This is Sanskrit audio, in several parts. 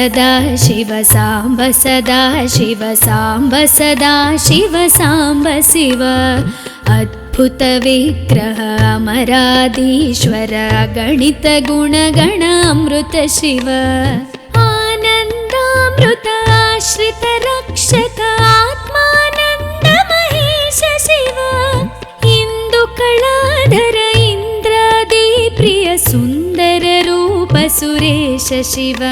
सदा शिव साम्ब सदा शिव साम्ब सदा शिव साम्ब शिव अद्भुत विग्रह अमराधीश्वर गणित गुणगण अमृत शिव आनन्दामृत आश्रित रक्षक आत्मानन्द महेश शिव इंदुकलाधर इंद्रादि प्रिय सुंदर रूप सुरेश शिव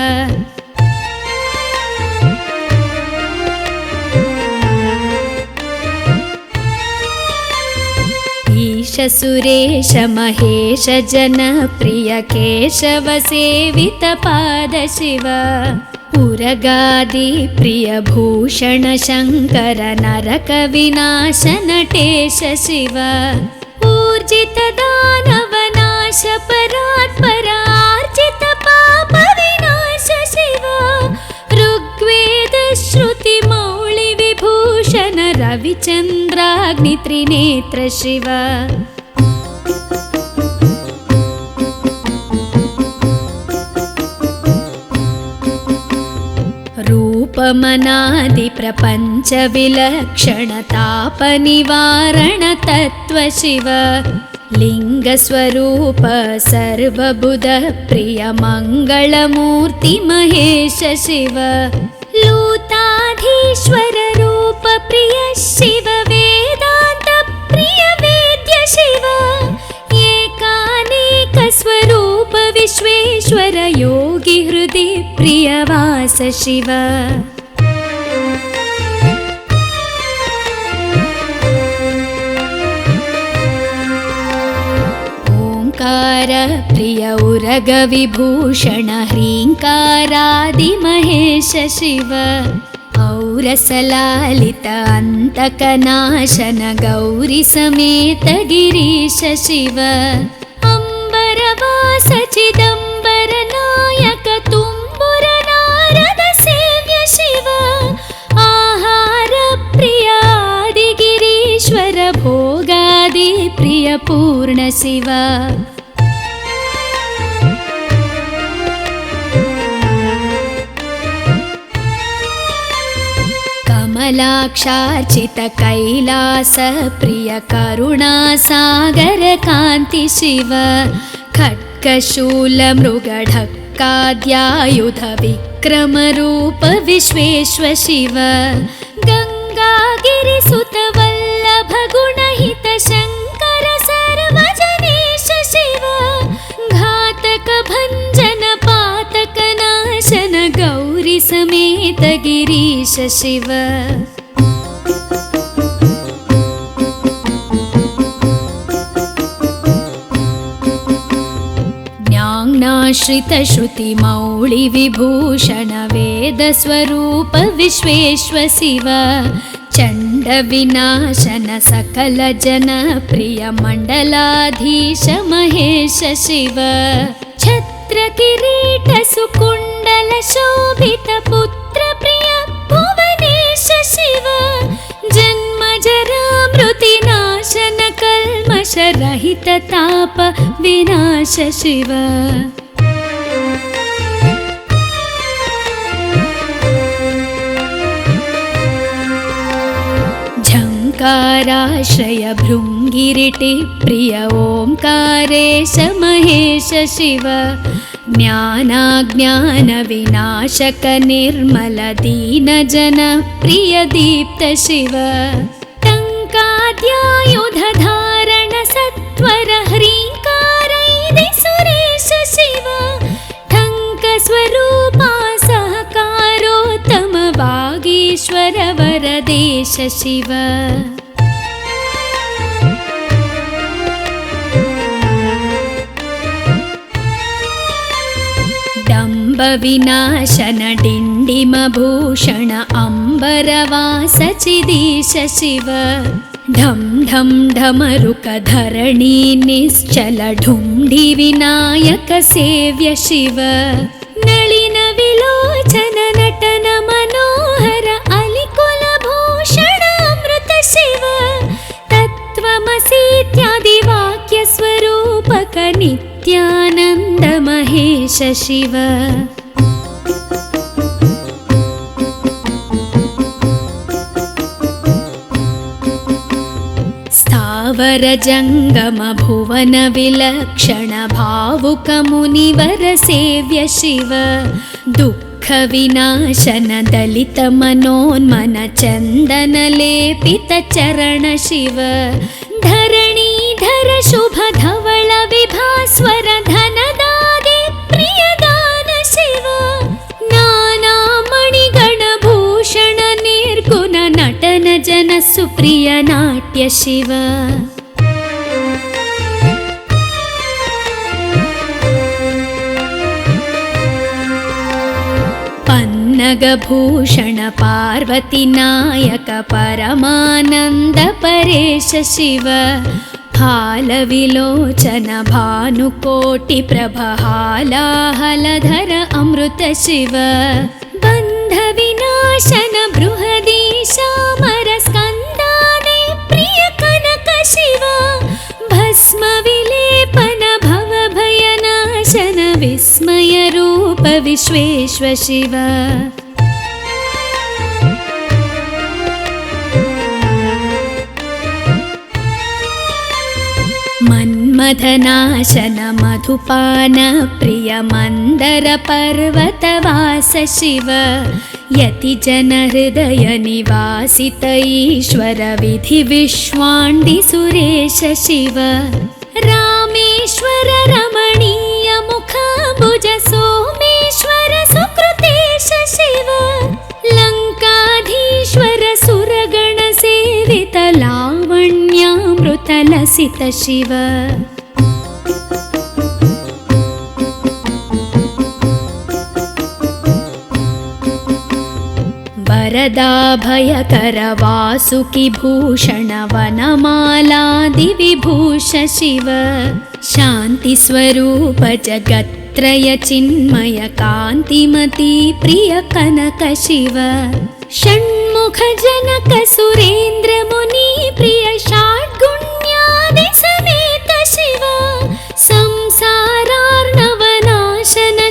ईश सुरेश महेश जन प्रिय केशव सेवित पाद शिव उरगादि प्रिय भूषण शंकर नरक विनाश नटेश शिव ऊर्जित दानव नाश परात्पर आर्जित पाप विनाश शिव ऋग्वेद श्रुति मौळि विभूषण रविचंद्राग्नि त्रिनेत्र शिव रूपमनादि प्रपंच विलक्षण ताप निवारण तत्व शिव लिंग स्वरूप सर्वबुध प्रिय मंगलमूर्ति महेश शिव लूताधीश्वर रूप प्रिय शिव वेदांत प्रिय वेद्य शिव एकानेक स्वरूप विश्वेश्वर योगी हृदय प्रिय वास शिव ओंकार प्रिय उरग विभूषण ह्रींकारादि महेश शिव औरसलालित अंतकनाशन गौरी समेत गिरीश शिव अंबरवास चिदंबर नायक तुम्बुर नारद सेव्य शिव आहार प्रिय आदि गिरीश्वर भोगादि प्रिय पूर्ण शिव कमलाक्षार्चित कैलास प्रिय करुणा सागर कांति शिव खड्गशूल मृगढक्काद्यायुध विक्रम रूप विश्वेश्वर शिव गंगागिरिसुत वल्लभ गुणहित शंकर सर्वजनेश शिव घातक भंजन पातक नाशन गौरी समेत गिरीश शिव ज्ञानाश्रित श्रुति मौळि विभूषण वेद स्वरूप विश्वेश्वर शिव चंड विनाशन सकल जन प्रिय मंडलाधीश महेश शिव छत्र किरीट सुकुंडल शोभित पुत्र प्रिय भुवनेश शिव जन्म जरा मृति नाशन कल्मष रहित ताप विनाश शिव झंकाराश्रय भृंगिरिटि प्रिय ओंकारेश महेश शिव ज्ञानाज्ञान विनाशक निर्मल दीन जन प्रिय दीप्त शिव टंकाद्यायुध धारण सत्वर ह्रींकारैदि सुरेश शिव ठंक स्वरूपा सहकारोत्तम वागीश्वर वरदेश शिव डंब विनाशन डिंडिम भूषण अंबरवास चिदीश शिव ढम ढम ढमरुक धरणी निश्चल ढुंढि विनायक सेव्य शिव नलिन विलोचन नटन मनोहर अलिकुल भूषण अमृत शिव तत्त्वमसीत्यादि वाक्य स्वरूपक नित्यानंद महेश शिव वर जङ्गम भुवन विलक्षण भावुक मुनिवर सेव्य शिव दुःख विनाशन दलित मनोन्मन चन्दन लेपित चरण शिव धरणीधर शुभ धवल विभास्वर धनदागे प्रियदान शिव नाना मणिगण भूषण निर्गुण नटन जन सुप्रिय नाट्य शिव पन्नगभूषण पार्वती नायक परमानन्द परेश शिव हालविलोचन भानुकोटि प्रभहालाहलधर अमृत शिव बन्ध विनाशन बृहदीशामर स्कन्दादे प्रिय कनक शिव भस्म विलेपन भव भयनाशन विस्मय रूप विश्वेश्व शिव मन्मथनाशन मधुपान प्रिय मन्दर पर्वतवास शिव यति जन हृदय निवासित ईश्वर विधि विश्वाण्डि सुरेश शिव रामेश्वर रमणीय मुखाम्बुज सोमेश्वर सुकृतेश शिव लङ्काधीश्वर सुरगण सेवित लावण्यामृत लसित शिव वरदाभयकर वासुकि भूषण वनमालादि विभूष शिव शान्ति स्वरूप जगत्त्रय चिन्मय कान्तिमती प्रिय कनक शिव षण्मुख जनक सुरेन्द्र मुनि प्रिय षड्गुण्यादि समेत शिव संसारार्णवनाशन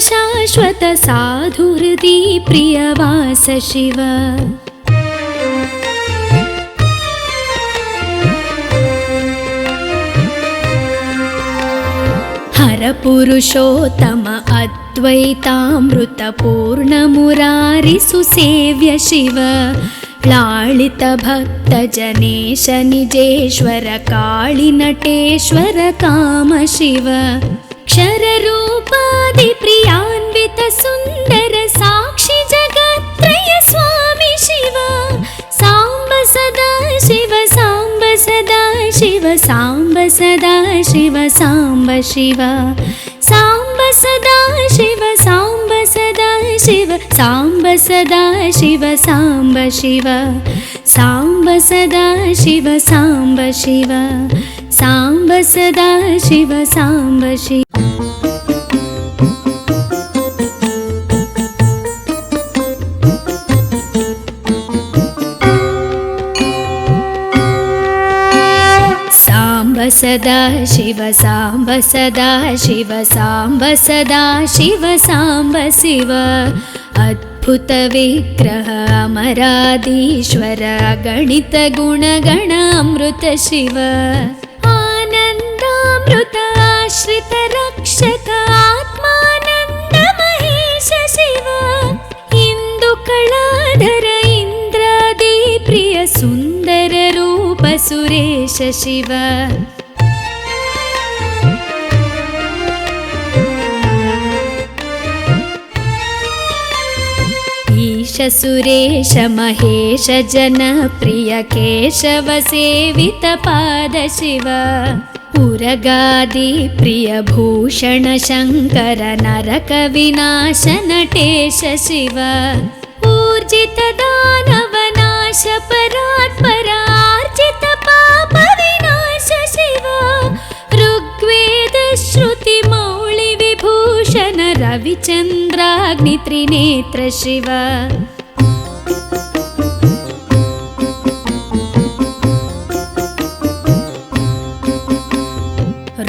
शाश्वत साधुहृदि प्रियवास शिव हर पुरुषोत्तम अद्वैतामृत पूर्ण मुरारि सुसेव्य शिव लालित भक्त जनेश निजेश्वर काळि नटेश्वर काम शिव क्षर रूपादि प्रियान्वित सुन्दर साक्षि जगत्त्रय स्वामी शिव साम्ब सदा शिव साम्ब सदा शिव साम्ब सदा शिव साम्ब शिव साम्ब सदा शिव साम्ब सदा शिव साम्ब सदा शिव साम्ब शिव साम्ब सदा शिव साम्ब शिव साम्ब सदा शिव साम्ब शिव सदा शिव साम्ब सदा शिव साम्ब सदा शिव साम्ब शिव अद्भुत विग्रह अमराधीश्वर गणित गुणगण अमृत शिव आनन्दामृत आश्रित रक्षक आत्मानन्द महेश शिव इन्दुकलाधर इन्द्रादि प्रिय सुन्दर रूप सुरेश शिव ईश सुरेश महेश जन प्रिय केशव सेवित पाद शिव उरगादि प्रिय भूषण शङ्कर नरक विनाश नटेश शिव ऊर्जित दानव नाश परात्पर आर्जित पाप विनाश शिव ऋग्वेद श्रुति मौळि विभूषण रविचन्द्राग्नि त्रिनेत्र शिव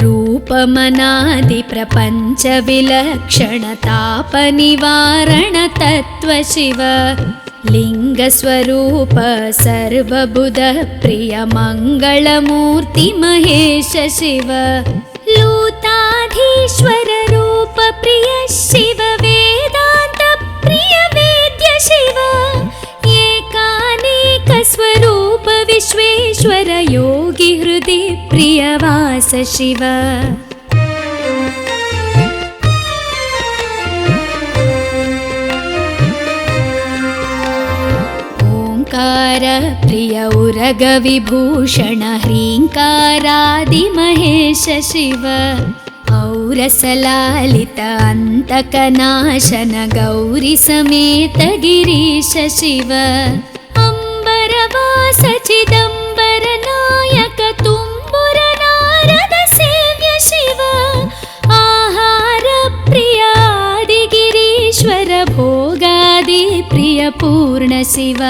रूपमनादि प्रपञ्च विलक्षण ताप निवारण तत्व शिव लिङ्गस्वरूप सर्वबुध प्रिय मङ्गलमूर्ति महेश शिव लूताधीश्वर रूप प्रिय शिव वेदान्त प्रिय वेद्य शिव एकानेक स्वरूप विश्वेश्वर योगी हृदि प्रियवास शिव ओंकार प्रिय उरग विभूषण ह्रींकारादि महेश शिव औरसलालित अंतकनाशन गौरी समेत गिरीश शिव अंबरवास चिदंबर नायक तुम्बुर नारद सेव्य शिव आहार प्रिय आदिगिरीश्वर भोगादि प्रिय पूर्ण शिव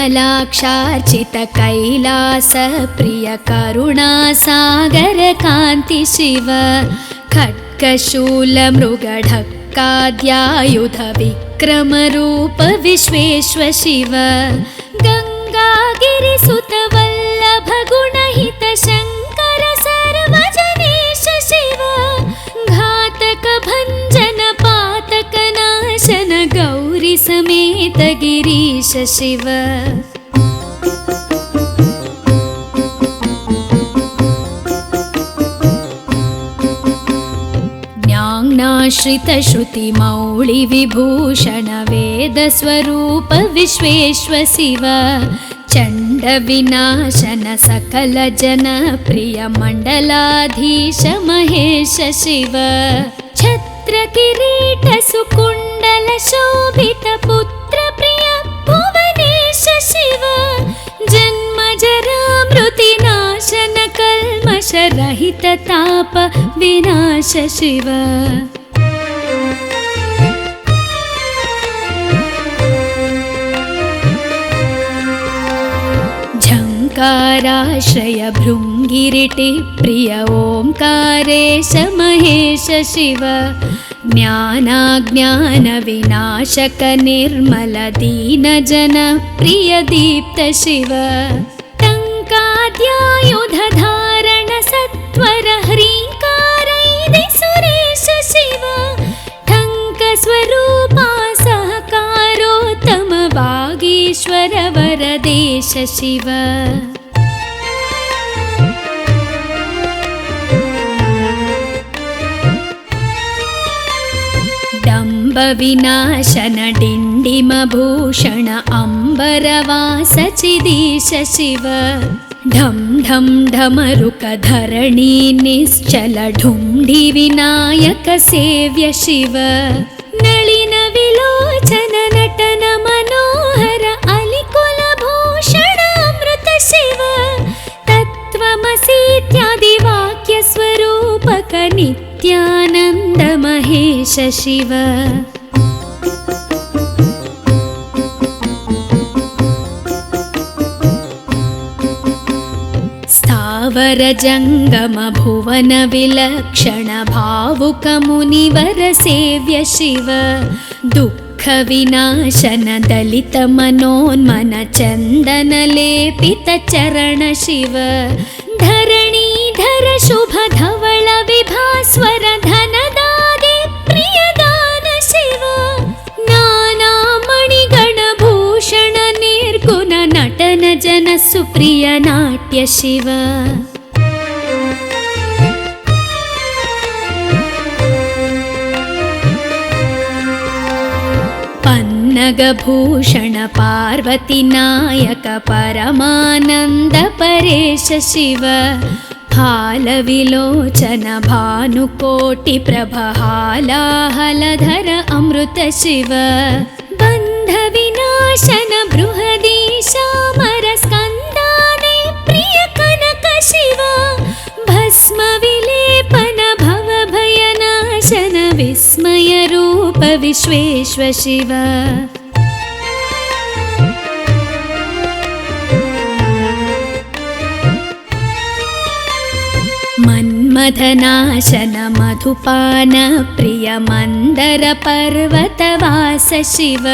कमलाक्षार्चित कैलास प्रिय करुणा सागर कांति शिव खड्गशूल मृगढक्काद्यायुध विक्रम रूप विश्वेश्वर शिव गंगागिरिसुत वल्लभ गुणहित शंकर सर्वजनेश शिव घातक भंजन पातक नाशन गौरी समेत गिरीश शिव ज्ञानाश्रित श्रुति मौळि विभूषण वेद स्वरूप विश्वेश्वर शिव चंड विनाशन सकल जन प्रिय मंडलाधीश महेश शिव छत्र किरीट सुकुंडल शोभित पुत्र प्रिय भुवनेश शिव जन्म जरा मृति नाशन कल्मष रहित ताप विनाश शिव झंकाराश्रय भृंगिरिटि प्रिय ओंकारेश महेश शिव ज्ञानाज्ञान विनाशक निर्मल दीन जन प्रिय दीप्त शिव टंकाद्यायुध धारण सत्वर ह्रींकारैदि सुरेश शिव ठंक स्वरूपा सहकारोत्तम वागीश्वर वरदेश शिव डंब विनाशन डिंडिम भूषण अंबरवास चिदीश शिव ढम ढम ढमरुक धरणी निश्चल ढुंढि विनायक सेव्य शिव नलिन विलोचन नटन मनोहर अलिकुल भूषण अमृत शिव तत्त्वमसीत्यादि वाक्य स्वरूपक नित्यानंद महेश शिव स्थावर जंगम भुवन विलक्षण भावुक मुनिवर सेव्य शिव दुःख विनाशन दलित मनोन्मन चंदन लेपित चरण शिव धरणीधर शुभ धवल विभास्वर धनदादि प्रियदान शिव नाना मणिगण भूषण निर्गुण नटन जन सुप्रिय नाट्य शिव पन्नगभूषण पार्वती नायक परमानंद परेश शिव हालविलोचन भानुकोटि प्रभहालाहलधर अमृत शिव बंध विनाशन बृहदीशामर स्कंदादि प्रिय कनक शिव भस्म विलेपन भव भयनाशन विस्मय रूप विश्वेश्वर शिव मधनाशन मधुपान प्रिय मंदर पर्वतवास शिव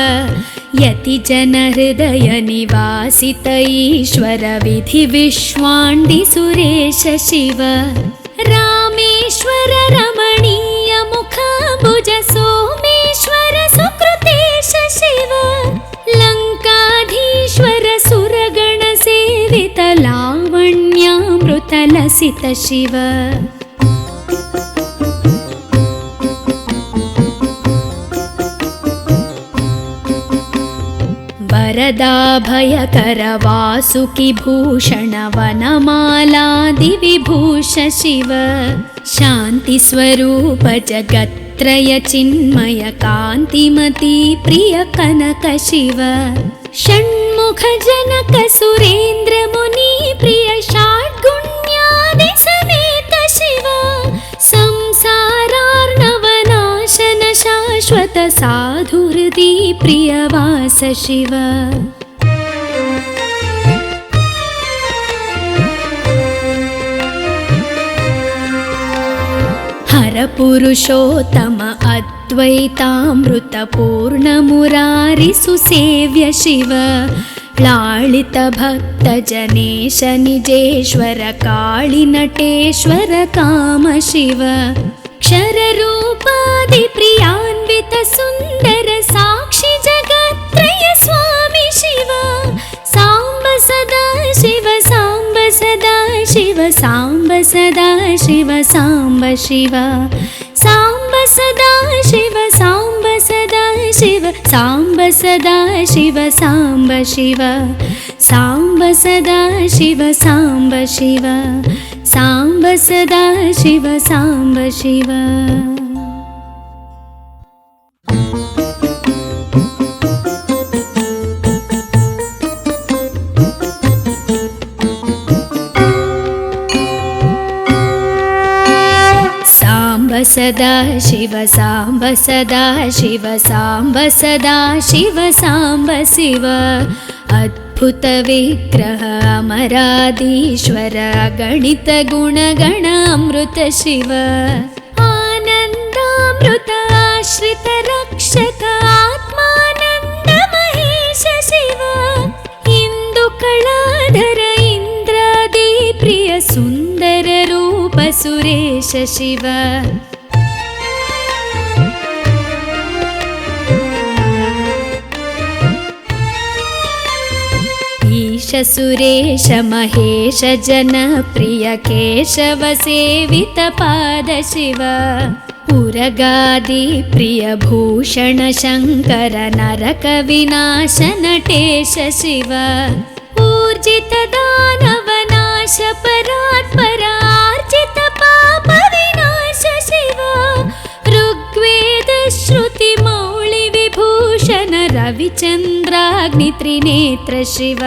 यति जन हृदय निवासित ईश्वर विधि विश्वाण्डि सुरेश शिव रामेश्वर रमणीय मुख भुज सोमेश्वर सुकृतेश शिव लंकाधीश्वर सुरगण सेवित लावण्यामृत लसित शिव वरदाभयकर वासुकि भूषण वनमालादि विभूष शिव शांति स्वरूप जगत्त्रय चिन्मय कांतिमती प्रिय कनक शिव षण्मुख जनक सुरेंद्र मुनि प्रिय षाड्गुण्यादि समेत शिव संसारार्णवनाशन शाश्वत साधु हृदि प्रियवास शिव हर पुरुषोत्तम अद्वैतामृत पूर्ण मुरारि सुसेव्य शिव लालित भक्त जनेश निजेश्वर काळि नटेश्वर काम शिव क्षर रूपादि प्रियान्वित सुंदर साक्षि जगत्त्रय स्वामी शिव सांब सदा शिव सांब सदा शिव सांब सदा शिव सांब शिव सांब सदा शिव सांब सदा शिव सांब सदा शिव सांब शिव सांब सदा शिव सांब शिव सांब सदा शिव सांब शिव सदा शिव सांब सदा शिव सांब सदा शिव सांब शिव अद्भुत विग्रह अमराधीश्वर गणित गुणगण अमृत शिव आनंदामृत आश्रित रक्षक आत्मानंद महेश शिव इंदु कलाधर इंद्रादि प्रिय सुंदर रूप सुरेश शिव ईश सुरेश महेश जन प्रिय केशव सेवित पाद शिव उरगादि प्रिय भूषण शंकर नरक विनाश नटेश शिव ऊर्जित दानव नाश परात्पर आर्जित पाप विनाश शिव ऋग्वेद श्रुति मौळि विभूषण रविचंद्राग्नि त्रिनेत्र शिव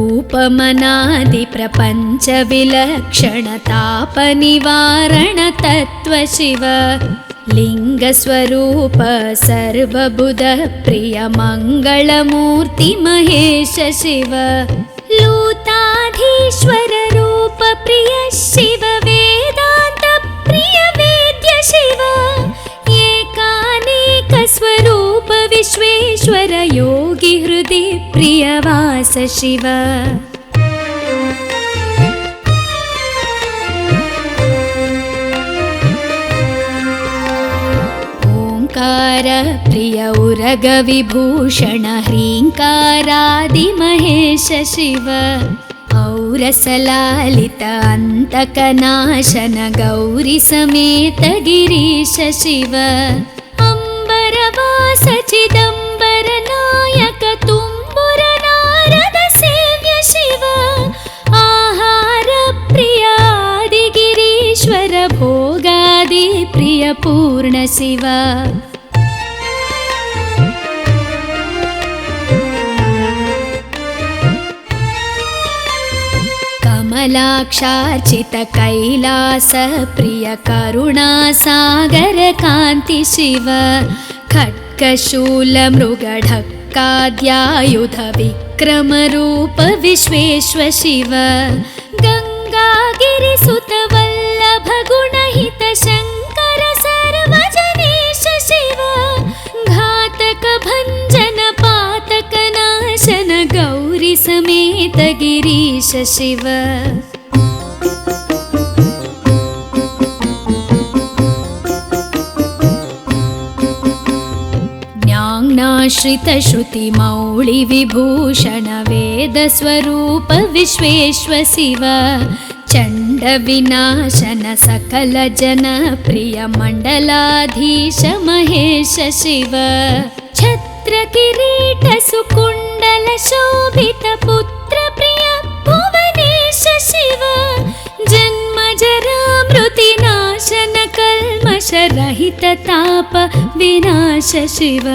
रूपमनादि प्रपंच विलक्षण ताप निवारण तत्व शिव लिंग स्वरूप सर्वबुध प्रिय मंगलमूर्ति महेश शिव लूताधीश्वर रूप प्रिय शिव वेदांत प्रिय वेद्य शिव एकानेक स्वरूप विश्वेश्वर योगी हृदि प्रियवास शिव ओंकार प्रिय उरग विभूषण ह्रींकारादि महेश शिव औरसलालित अंतकनाशन गौरी समेत गिरीश शिव अंबरवास चिदंबर नायक तुम्बुर नारद सेव्य शिव आहार प्रिय आदि गिरीश्वर भोगादि प्रिय पूर्ण शिव कमलाक्षार्चित कैलास प्रिय करुणा सागर कांति शिव खड्गशूल मृगढक्क शङ्काद्यायुध विक्रमरूप विश्वेश्व शिव गङ्गागिरिसुत वल्लभ गुणहित शङ्कर सर्वजनेश शिव घातक भञ्जन पातक नाशन गौरी समेत गिरीश शिव ज्ञानाश्रित श्रुति मौळि विभूषण वेद स्वरूप विश्वेश्व शिव चण्ड विनाशन सकल जन प्रिय मण्डलाधीश महेश शिव छत्र किरीट सुकुण्डल शोभित पुत्र प्रिय भुवनेश शिव जन्म जरा मृति नाशन कल्मष रहित ताप विनाश शिव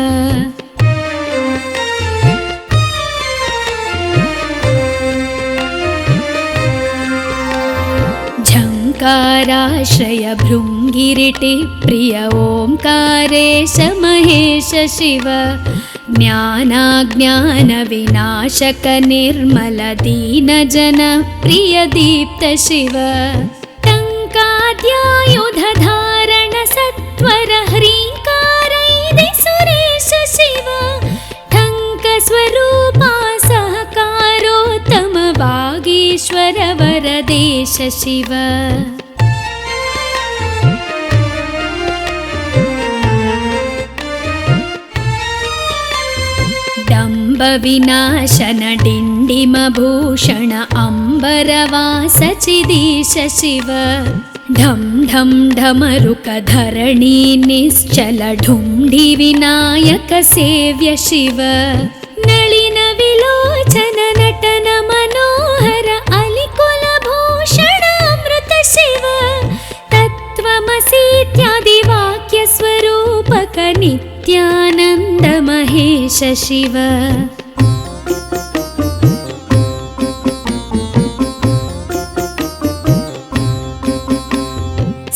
झङ्काराश्रय भृङ्गिरिटि प्रिय ओङ्कारेश महेश शिव ज्ञानाज्ञान विनाशक निर्मल दीन जन प्रिय दीप्त शिव टङ्काद्यायुध धारण सत्वर ह्रीङ्कारैदि सुरेश शिव ठङ्क स्वरूपा सहकारोत्तम वागीश्वर वरदेश शिव डम्ब विनाशन डिण्डिम भूषण अम्बरवास चिदीश शिव ढं ढं ढमरुक धरणी निश्चल ढुण्ढि विनायक सेव्य शिव नलिन विलोचन नटन मनोहर अलिकुल भूषण अमृत शिव तत्त्वमसीत्यादि वाक्य स्वरूपक नित्यानन्द महेश शिव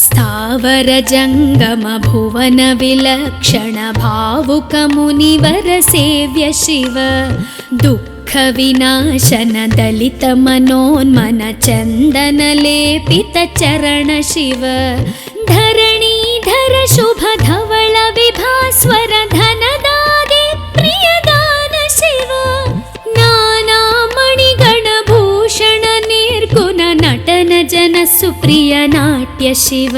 स्थावर जङ्गम भुवन विलक्षण भावुक मुनिवर सेव्य शिव दुःख विनाशन दलित मनोन्मन चन्दन लेपित चरण शिव धरणीधर शुभ धवल विभास्वर धनदादि प्रियदान शिव नाना मणिगण भूषण निर्गुण नटन जन सुप्रिय नाट्य शिव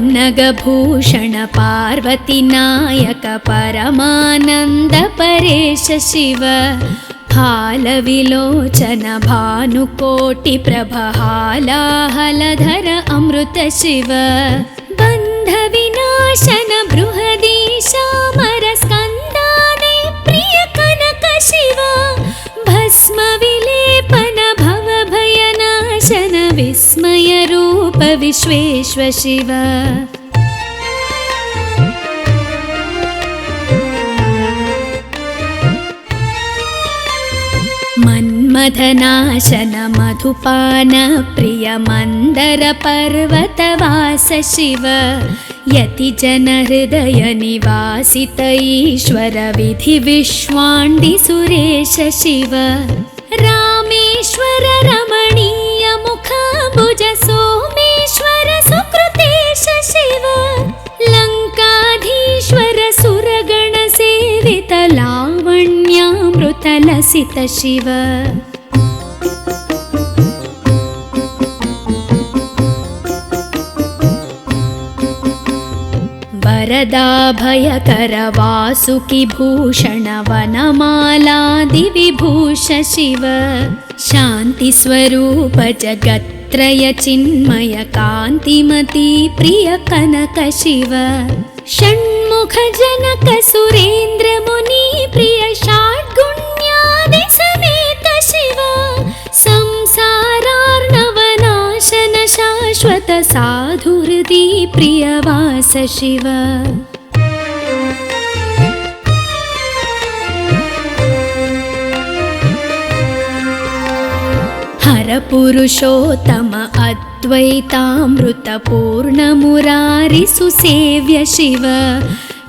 पन्नगभूषण पार्वती नायक परमानन्द परेश शिव हालविलोचन भानुकोटि प्रभहालाहलधर अमृत शिव बन्ध विनाशन बृहदीशामर स्कन्दादि प्रिय कनक शिव भस्म विलेपन भव भयनाशन विस्मय रूप विश्वेश्व शिव मन्मथनाशन मधुपान प्रिय मन्दर पर्वतवास शिव यति जन हृदय निवासित ईश्वर विधि विश्वाण्डि सुरेश शिव रामेश्वर रमणीय मुखाम्बुज सोमेश्वर सुकृतेश शिव लङ्काधीश्वर सुरगण सेवित लावण्यामृत लसित शिव वरदाभयकर वासुकि भूषण वनमालादि विभूष शिव शान्ति स्वरूप जगत्त्रय चिन्मय कान्तिमती प्रिय कनक शिव षण्मुख जनक सुरेन्द्र मुनि प्रिय षाड्गुण्यादि समेत शिव संसारार्णवनाशन शाश्वत साधु हृदि प्रियवास शिव हर पुरुषोत्तम अद्वैतामृतपूर्णमुरारिसुसेव्य शिव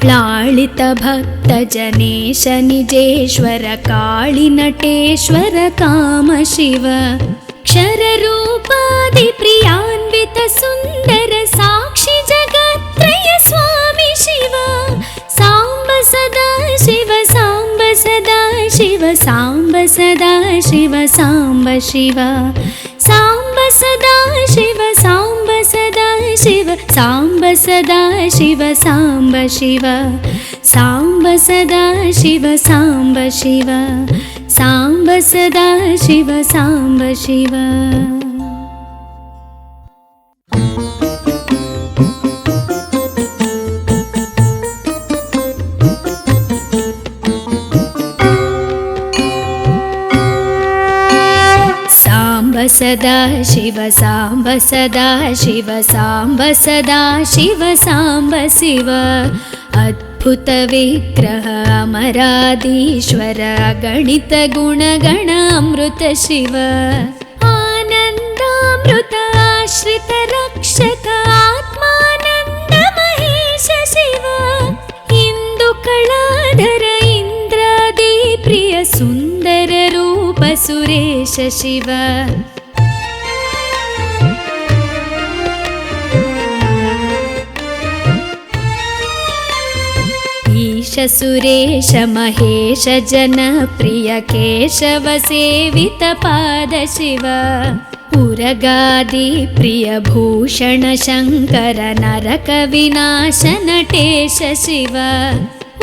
लालितभक्तजनेश निजेश्वर काळिनटेश्वर काम शिव क्षररूपादिप्रियान्वित सुन्दर साक्षि जगत्त्रय स्वामि शिव साम्ब सदा शिव साम्ब सदा शिव साम्ब सदा शिव साम्ब शिव साम्ब सदा शिव साम्ब सदा शिव साम्ब सदा शिव साम्ब शिव साम्ब सदा शिव साम्ब शिव साम्ब सदा शिव साम्ब शिव। सदा शिव साम्ब सदा शिव साम्ब सदा शिव साम्ब शिव अद्भुत विग्रह अमराधीश्वर गणित गुणगण अमृत शिव आनन्दामृत आश्रित रक्षक आत्मानन्द महेश शिव इंदु कलाधर इंद्रादि प्रिय सुंदर रूप सुरेश शिव सुरेश महेश जनप्रिय केशव सेवित पाद शिव उरगादि प्रिय भूषण शंकर नरक विनाश नटेश शिव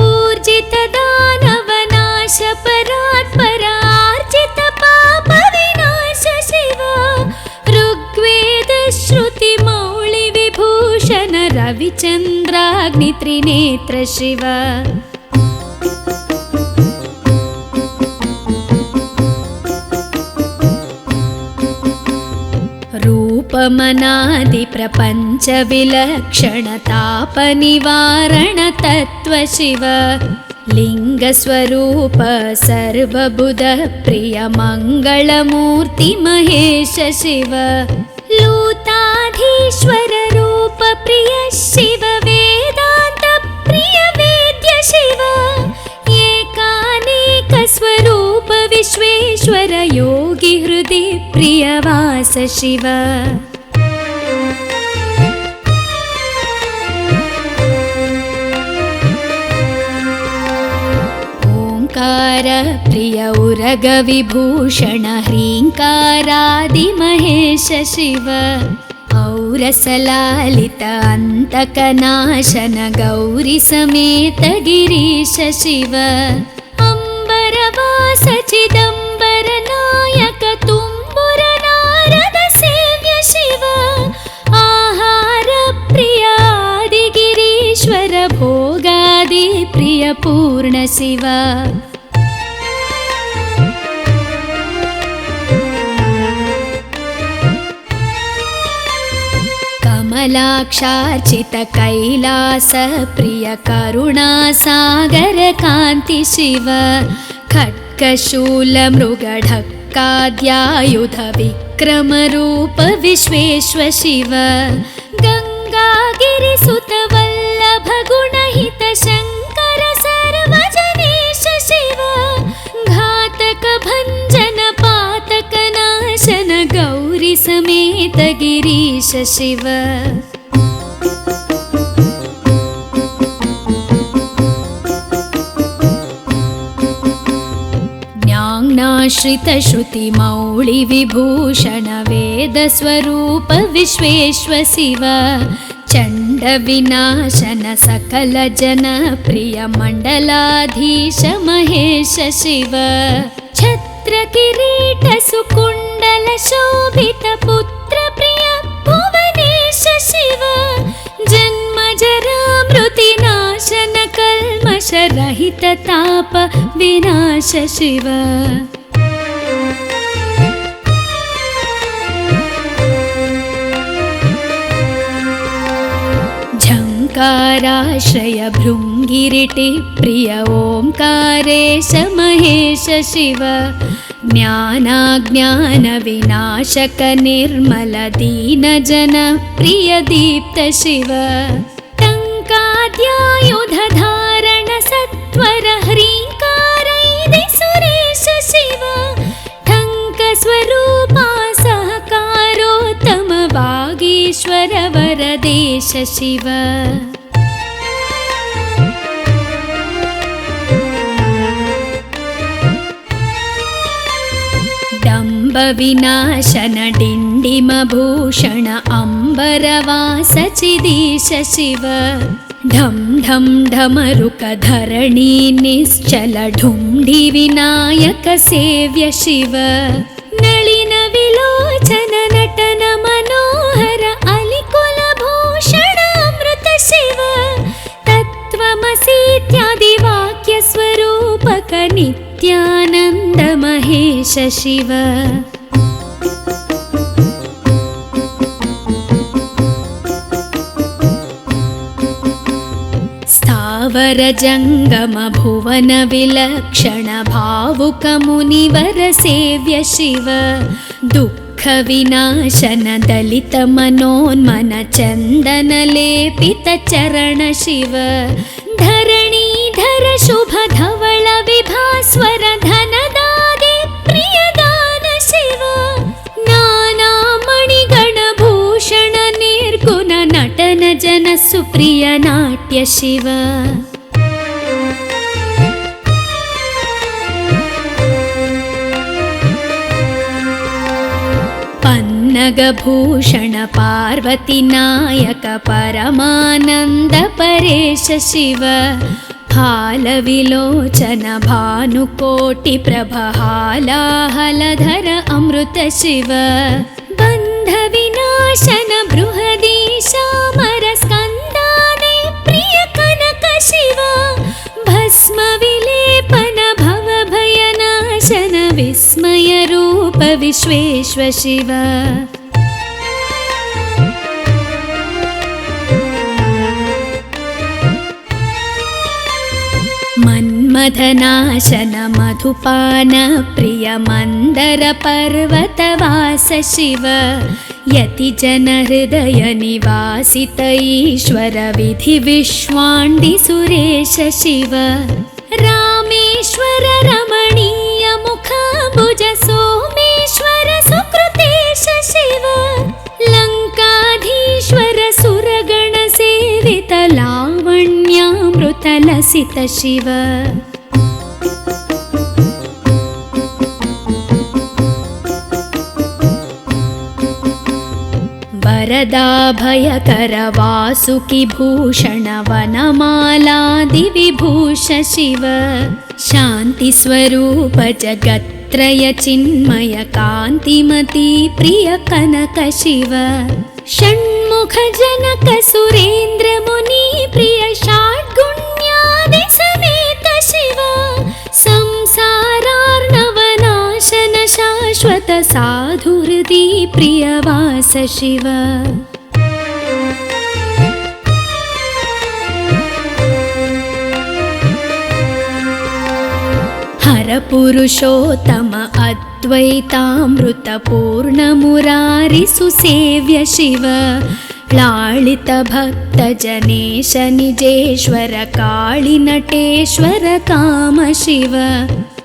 ऊर्जित दानव नाश परात्पर आर्जित पाप विनाश शिव ऋग्वेद श्रुति मौळि विभूषण रविचन्द्राग्नि त्रिनेत्र शिव रूपमनादि प्रपंच विलक्षण ताप निवारण तत्व शिव लिंग स्वरूप सर्वबुध प्रिय मंगलमूर्ति महेश शिव लूताधीश्वर रूप प्रिय शिव वेदांत प्रिय वेद्य शिव एकानेक स्वरूप विश्वेश्वर योगी हृदि प्रियवास शिव ओंकार प्रिय उरग विभूषण ह्रींकारादि महेश शिव औरसलालित अंतकनाशन गौरी समेत गिरीश शिव अंबरवास चिदंबर नायक तुम्बुर नारद सेव्य शिव आहार प्रिय आदि गिरीश्वर भोगादि प्रिय पूर्ण शिव कमलाक्षार्चित कैलास प्रिय करुणा सागर कांति शिव खड्गशूल मृगढक्काद्यायुध विक्रम रूप विश्वेश्वर शिव गंगागिरिसुत वल्लभ गुणहित शंकर सर्वजनेश शिव घातक भंजन पातक नाशन गौरी समेत गिरीश शिव ज्ञानाश्रित श्रुति मौळि विभूषण वेद स्वरूप विश्वेश्वर शिव चंड विनाशन सकल जन प्रिय मंडलाधीश महेश शिव छत्र किरीट सुकुंडल शोभित पुत्र प्रिय भुवनेश शिव जन्म जरा मृति नाशन कल्मष रहित ताप विनाश शिव झंकाराश्रय भृंगिरिटि प्रिय ओंकारेश महेश शिव ज्ञानाज्ञानविनाशक निर्मल दीनजन प्रिय दीप्त शिव टङ्काद्यायुधधारण सत्वर ह्रीङ्कारैदि सुरेश शिव टङ्कस्वरूपा सहकारोत्तम वागीश्वर वरदेश शिव विनाशन डिण्डिमभूषण अम्बरवास चिदीश शिव ढं ढं ढमरुक धरणी निश्चल ढुण्ढि विनायक सेव्य शिव नलिन विलोचन नटन मनोहर अलिकुल भूषण अमृत शिव तत्त्वमसीत्यादि वाक्य स्वरूपक नित्यानन्द महेश शिव स्थावर जंगम भुवन विलक्षण भावुक मुनिवर सेव्य शिव दुःख विनाशन दलित मनोन्मन चंदन लेपित चरण शिव धरणीधर शुभ धवल विभास्वर धनदादि प्रियदान शिव नाना मणिगण भूषण निर्गुण नटन जन सुप्रिय नाट्य शिव पन्नगभूषण पार्वती नायक परमानंद परेश शिव फालविलोचन भानुकोटि प्रभहालाहलधर अमृत शिव बन्ध विनाशन बृहदीशामर स्कन्दादि प्रिय कनक शिव भस्म विलेपन भव भयनाशन विस्मय रूप विश्वेश्वर शिव मन्मथनाशन मधुपान प्रिय मंदर पर्वतवास शिव यति जन हृदय निवासित ईश्वर विधि विश्वाण्डि सुरेश शिव रामेश्वर रमणीय मुखाम्बुज सोमेश्वर सुकृतेश शिव लंकाधीश्वर सुरगण सेवित लावण्यामृत लसित शिव वरदाभयकर वासुकि भूषण वनमालादि विभूष शिव शांति स्वरूप जगत्त्रय चिन्मय कांतिमती प्रिय कनक शिव षण्मुख जनक सुरेन्द्र मुनि प्रिय षाड्गुण्यादि समेत शिव संसारार्णवनाशन शाश्वत साधु हृदि प्रियवास शिव हर पुरुषोत्तम अद्वैतामृत पूर्ण मुरारि सुसेव्य शिव लालित भक्त जनेश निजेश्वर काळि नटेश्वर काम शिव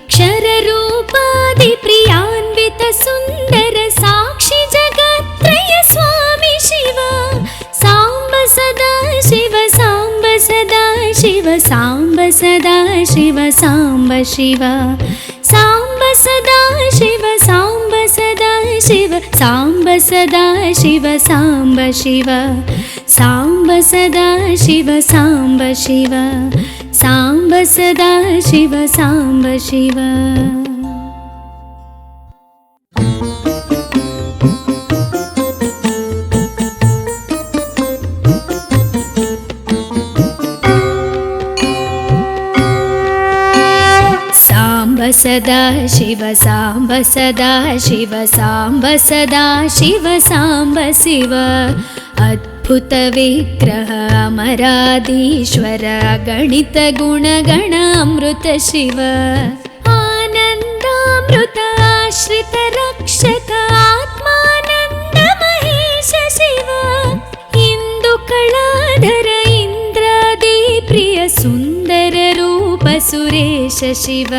क्षर रूपादि प्रियान्वित सुंदर साक्षी जगत्त्रय स्वामी शिव सांब सदा शिव सांब सदा शिव सांब सदा शिव सांब शिव सांब सदा शिव सांब सदा शिव सांब सदा शिव सांब शिव सांब सदा शिव सांब शिव सांब सदा शिव सांब शिव सदा शिव सांब सदा शिव सांब सदा शिव सांब शिव अद्भुत विग्रह अमराधीश्वर गणित गुणगण अमृत शिव आनन्दामृत श्रितरक्षक आत्मानन्द महेश शिव इन्दुकलाधर इन्द्रादि प्रिय सुन्दर रूप सुरेश शिव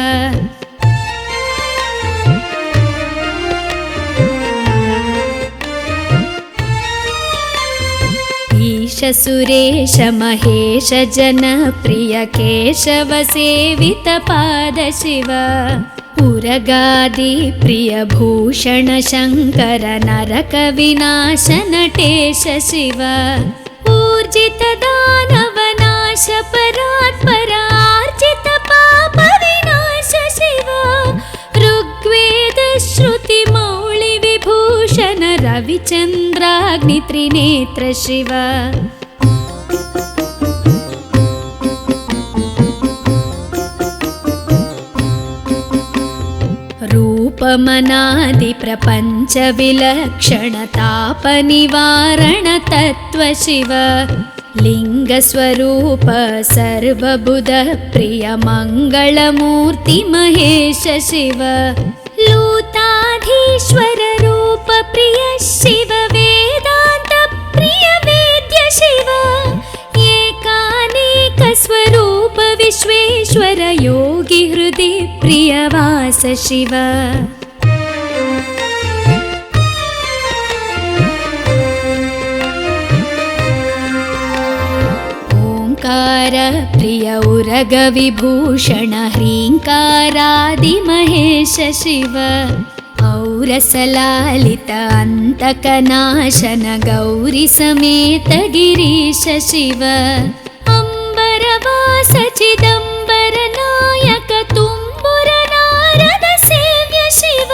ईश सुरेश महेश जनप्रिय केशव सेवित पाद शिव उरगादि प्रिय भूषण शङ्कर नरक विनाश नटेश शिव ऊर्जित दानव नाश परात्पर आर्जित पाप विनाश शिव ऋग्वेद श्रुति मौळि विभूषण रविचन्द्राग्नि त्रिनेत्र शिव रूपमनादि प्रपञ्च विलक्षण ताप निवारण तत्व शिव लिङ्गस्वरूप सर्वबुध प्रिय मङ्गलमूर्ति महेश शिव लूताधीश्वर रूप प्रिय शिव वेदान्त प्रिय वेद्य शिव एकानेक स्वरूप विश्वेश्वर योगी हृदि प्रियवास शिव ओंकार प्रिय उरग विभूषण ह्रींकारादि महेश शिव औरसलालित अन्तकनाशन गौरी समेत गिरीश शिव अंबरवास चिदंबर नायक तुम्बुर नारद सेव्य शिव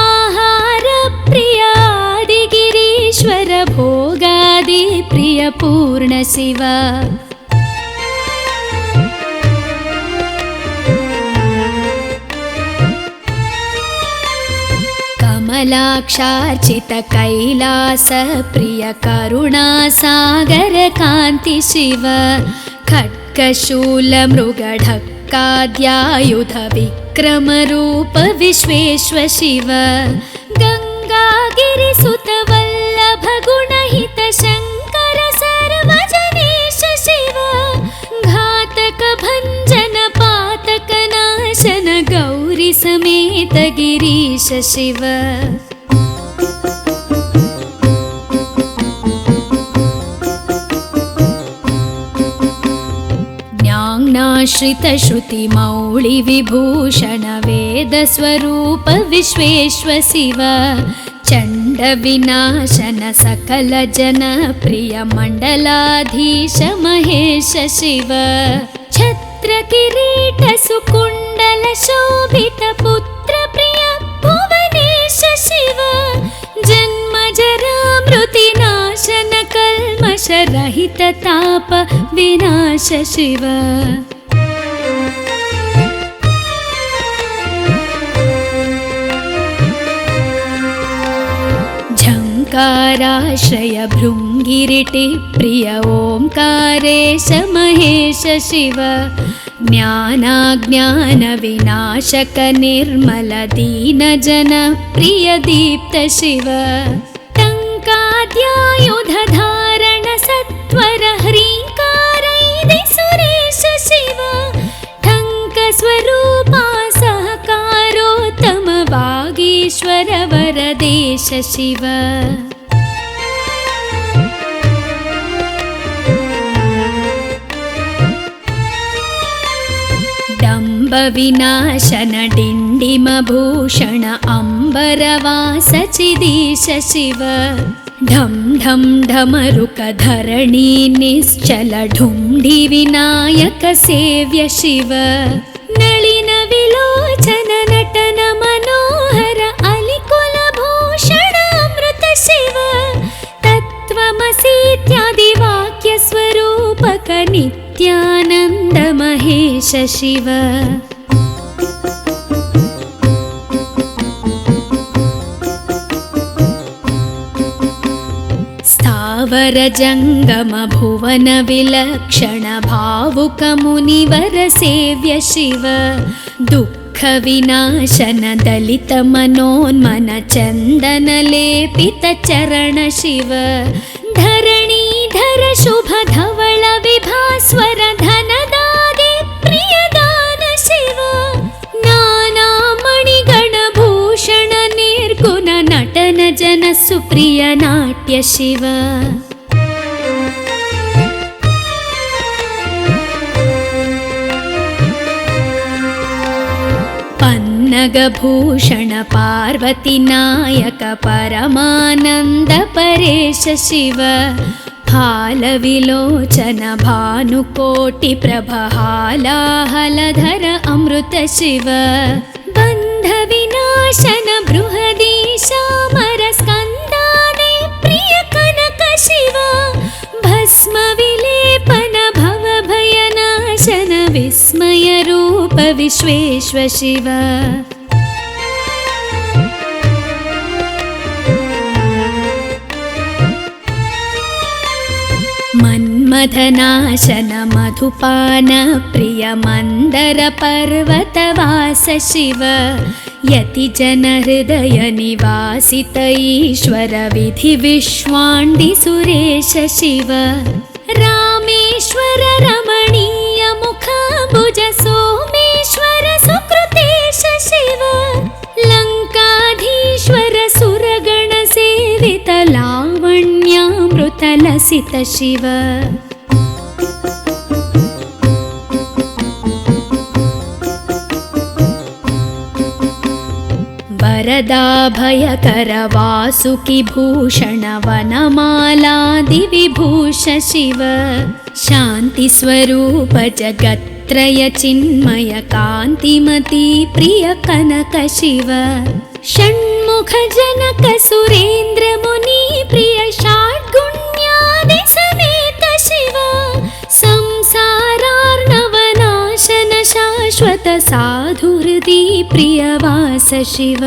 आहार प्रिय आदि गिरीश्वर भोगादि प्रिय पूर्ण शिव कमलाक्षार्चित कैलास प्रिय करुणा सागर कांति शिव खड्गशूल मृगढक्काद्यायुध विक्रम रूप विश्वेश्वर शिव गंगागिरिसुत वल्लभ गुणहित शंकर सर्वजनेश शिव घातक भंजन पातक नाशन गौरी समेत गिरीश शिव ज्ञानाश्रित श्रुति मौळि विभूषण वेद स्वरूप विश्वेश्वर शिव चंड विनाशन सकल जन प्रिय मंडलाधीश महेश शिव छत्र किरीट सुकुंडल शोभित पुत्र प्रिय भुवनेश शिव जन्म जरा मृति नाशन कल्मष रहित ताप विनाश शिव झंकाराश्रय भृंगिरिटि प्रिय ओंकारेश महेश शिव ज्ञानाज्ञान विनाशक निर्मल दीन जन प्रिय दीप्त शिव टंकाद्यायुध धारण सत्वर ह्रींकारैदि सुरेश शिव ठंक स्वरूपा सहकारोत्तम वागीश्वर वरदेश शिव डंब विनाशन डिंडिम भूषण अंबरवास चिदीश शिव ढम ढम ढमरुक धरणी निश्चल ढुंढि विनायक सेव्य शिव नलिन विलोचन नटन मनोहर अलिकुल भूषण अमृत शिव तत्त्वमसीत्यादि वाक्य स्वरूपक नित्यानंद महेश शिव स्थावर जंगम भुवन विलक्षण भावुक मुनिवर सेव्य शिव दुःख दुःखविनाशन दलितमनोन्मन चन्दनलेपितचरण शिव धरणीधर शुभ धवल विभास्वर धनदादि प्रियदान शिव नानामणिगणभूषण निर्गुण नटन जन सुप्रिय नाट्य शिव पन्नगभूषण पार्वती नायक परमानन्द परेश शिव हालविलोचन भानुकोटि प्रभहालाहलधर अमृत शिव बन्धविनाशन बृहदीशामर स्कन्दादि प्रिय कनक शिव भस्म विलेपन भवभयनाशन विस्मय रूप विश्वेश्व शिव मन्मथनाशन मधुपान प्रिय मन्दर पर्वतवास शिव यतिजन हृदय निवासित ईश्वर विधि विश्वाण्डि सुरेश शिव रामेश्वर रमणीय मुखाम्बुज सोमेश्वर सुकृतेश शिव लङ्काधीश्वर सुरगण सेवित लावण्यामृत लसित शिव वरदाभयकर वासुकि भूषण वनमालादि विभूष शिव शान्ति स्वरूप जगत्त्रय चिन्मय कान्तिमती प्रिय कनक शिव षण्मुख जनक सुरेन्द्र मुनि प्रिय षड्गुण्यादि समेत शिव संसारार्णवनाशन शाश्वत साधुहृदि प्रियवास शिव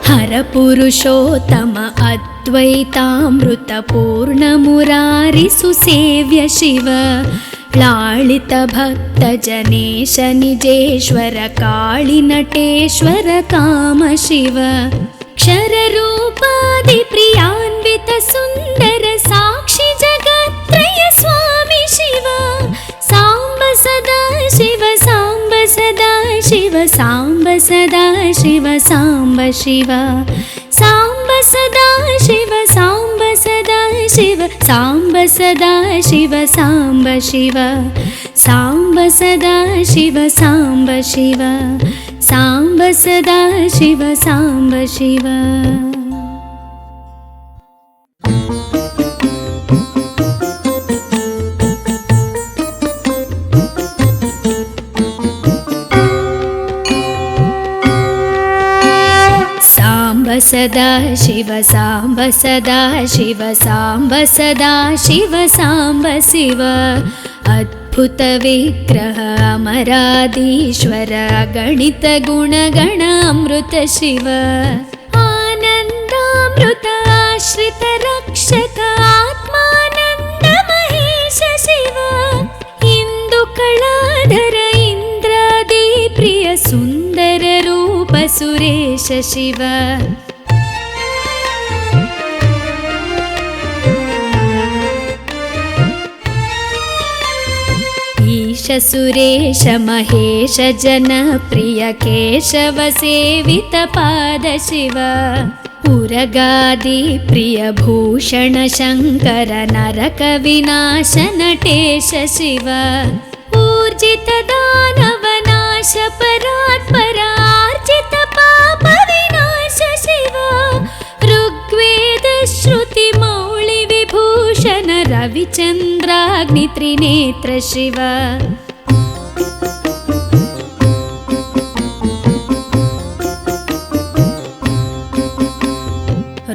हर पुरुषोत्तम अद्वैतामृत पूर्ण मुरारि सुसेव्य शिव लालित भक्त जनेश निजेश्वर काळि नटेश्वर काम शिव क्षर रूपादि प्रियान्वित सुन्दर साक्षि जगत्त्रय स्वामी शिव सांब सदा शिव सांब सदा शिव सांब सदा शिव सांब शिव सांब सदा शिव सांब सदा शिव सांब सदा शिव सांब शिव सांब सदा शिव सांब शिव सांब सदा शिव सांब शिव सदा शिव सांब सदा शिव सांब सदा शिव सांब शिव अद्भुत विग्रह अमराधीश्वर गणित गुणगण अमृत शिव आनन्दामृत आश्रित रक्षक आत्मानन्द महेश शिव इंदुकलाधर इंद्रादि प्रिय सुन्दर रूप सुरेश शिव ईश सुरेश महेश जन प्रिय केशव सेवित पाद शिव उरगादि प्रिय भूषण शंकर नरक विनाश नटेश शिव ऊर्जित दानव नाश परात्पर आर्जित पाप विनाश शिव ऋग्वेद श्रुति मौळि विभूषण रविचन्द्राग्नि त्रिनेत्र शिव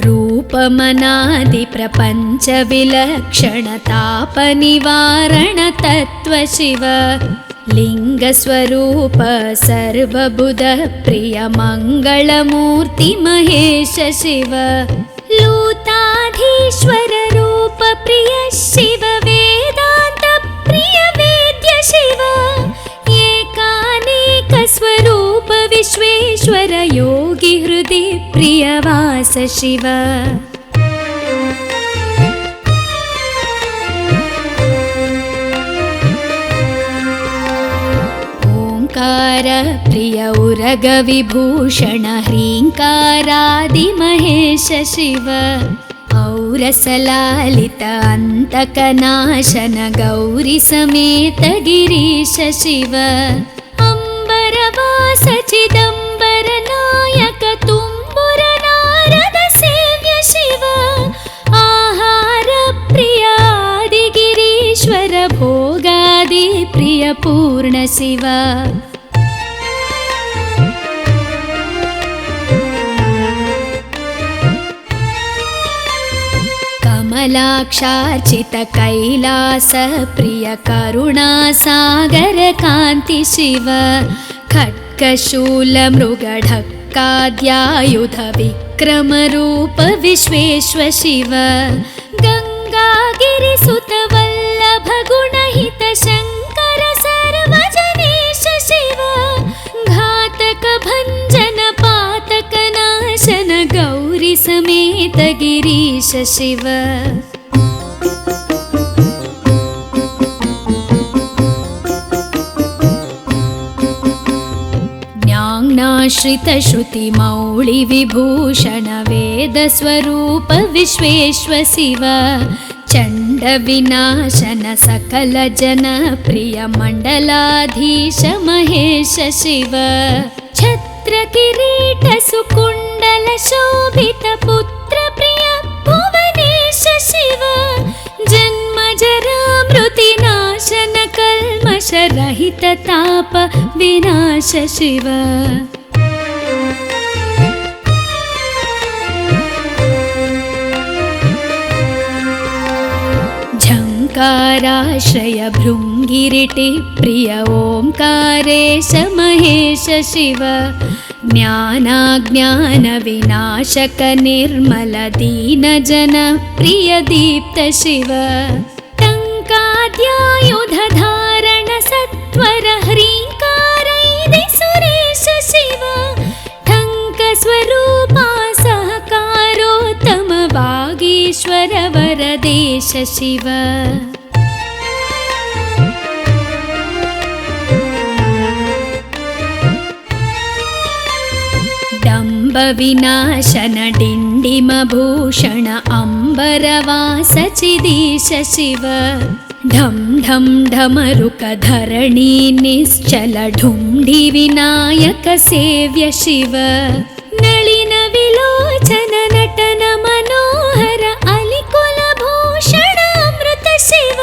रूपमनादि प्रपंच विलक्षण ताप निवारण तत्व शिव लिंग स्वरूप सर्वबुध प्रिय मंगलमूर्ति महेश शिव लूताद वेङ्कटाधीश्वर रूप प्रिय शिव वेदान्त प्रिय वेद्य शिव एकानेक स्वरूप विश्वेश्वर योगी हृदि प्रियवास शिव ओंकार प्रिय उरग विभूषण ह्रींकारादि महेश शिव औरसलालित अंतकनाशन गौरी समेत गिरीश शिव अंबरवास चिदंबर नायक तुम्बुर नारद सेव्य शिव आहार प्रिय आदिगिरीश्वर भोगादि प्रिय पूर्ण शिव कमलाक्षार्चित कैलास प्रिय करुणा सागर कांति शिव खड्गशूल मृगढक्काद्यायुध विक्रम रूप विश्वेश्वर शिव गंगागिरिसुत वल्लभ गुणहित शंकर सर्वजनेश शिव घातक भंजन पातक नाशन गौरी समेत गिरीश शिव ज्ञानाश्रित श्रुति मौळि विभूषण वेद स्वरूप विश्वेश्वर शिव चंड विनाशन सकल जन प्रिय मंडलाधीश महेश शिव छत्र किरीट सुकुंडल शोभित पुत्र प्रिय भुवनेश शिव जन्म जरा मृति नाशन कल्मष रहित ताप विनाश शिव झंकाराश्रय भृंगिरिटि प्रिय ओंकारेश महेश शिव ज्ञानाज्ञान विनाशक निर्मल दीन जन प्रिय दीप्त शिव टंकाद्यायुध धारण सत्वर ह्रींकारैदि सुरेश शिव ठंक स्वरूपा सहकारोत्तम वागीश्वर वरदेश शिव डंब विनाशन डिंडिम भूषण अंबरवास चिदीश शिव ढम ढम ढमरुक धरणी निश्चल ढुंढि विनायक सेव्य शिव नलिन विलोचन नटन मनोहर अलिकुल भूषण अमृत शिव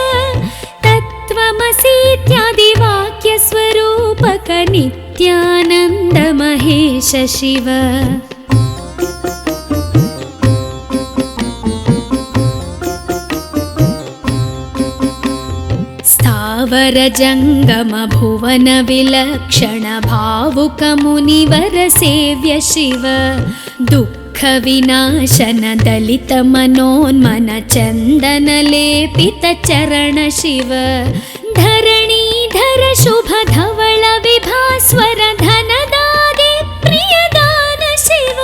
तत्त्वमसीत्यादि वाक्य स्वरूपक नित्यानंद महेश शिव स्थावर जंगम भुवन विलक्षण भावुक मुनिवर सेव्य शिव दुःख विनाशन दलित मनोन्मन चंदन लेपित चरण शिव धरणीधर शुभ धवल विभास्वर धनदादि प्रियदान शिव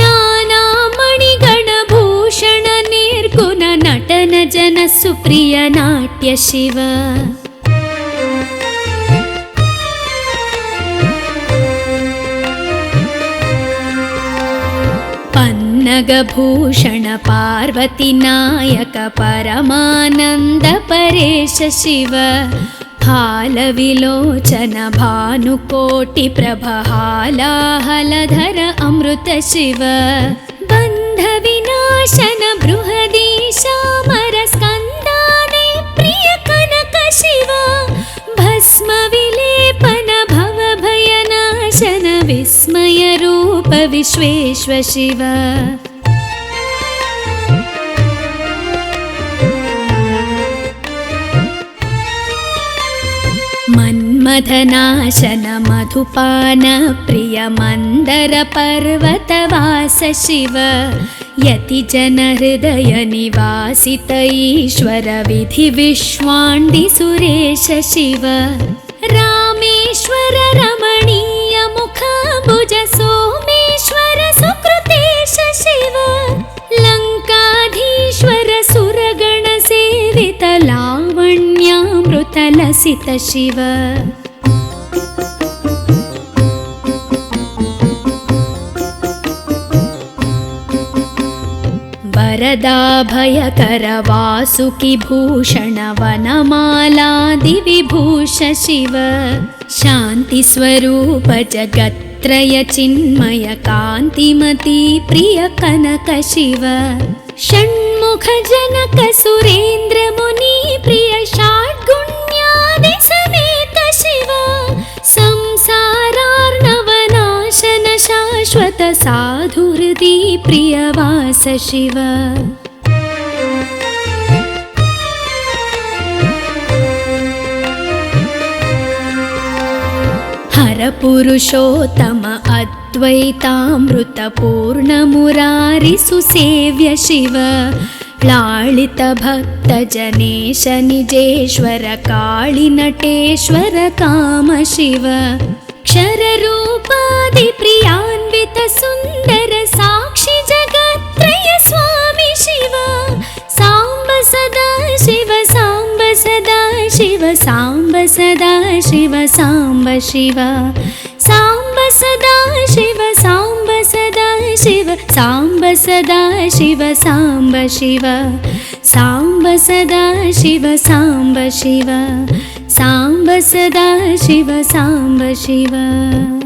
नाना मणिगण भूषण निर्गुण नटन जन सुप्रिय नाट्य शिव पन्नगभूषण पार्वती नायक परमानंद परेश शिव हालविलोचन भानुकोटि प्रभहालाहलधर अमृत शिव बंध विनाशन बृहदीशामर स्कंदादि प्रिय कनक शिव भस्म विलेपन भव भयनाशन विस्मय रूप विश्वेश्वर शिव मन्मथनाशन मधुपान प्रिय मंदर पर्वतवास शिव यतिजनहृदय निवासित ईश्वर विधि विश्वाण्डि सुरेश शिव रामेश्वर रमणीय मुखाम्बुज सोमेश्वर सुकृतेश शिव लङ्काधीश्वर सुरगण सेवित लावण्यामृत लसित शिव वरदाभयकर वासुकि भूषण वनमालादिविभूष शिव शान्तिस्वरूप जगत्त्रय चिन्मय कान्तिमती प्रिय कनक शिव षण्मुख जनक सुरेन्द्र मुनि प्रिय षड्गुण्यादि समेत शिव संसारार्णवनाशन शाश्वत साधुहृदि प्रियवास शिव हर पुरुषोत्तम अद्वैतामृत पूर्ण मुरारि सुसेव्य शिव लालित भक्त जनेश निजेश्वर काळि नटेश्वर काम शिव क्षर रूपादि प्रियान्वित सुन्दर साक्षि जगत्त्रय स्वामी शिव साम्ब सदा शिव साम्ब सदा शिव साम्ब सदा शिव साम्ब शिव साम्ब सदा शिव साम्ब सदा शिव साम्ब सदा शिव साम्ब शिव साम्ब सदा शिव साम्ब शिव साम्ब सदा शिव साम्ब शिव।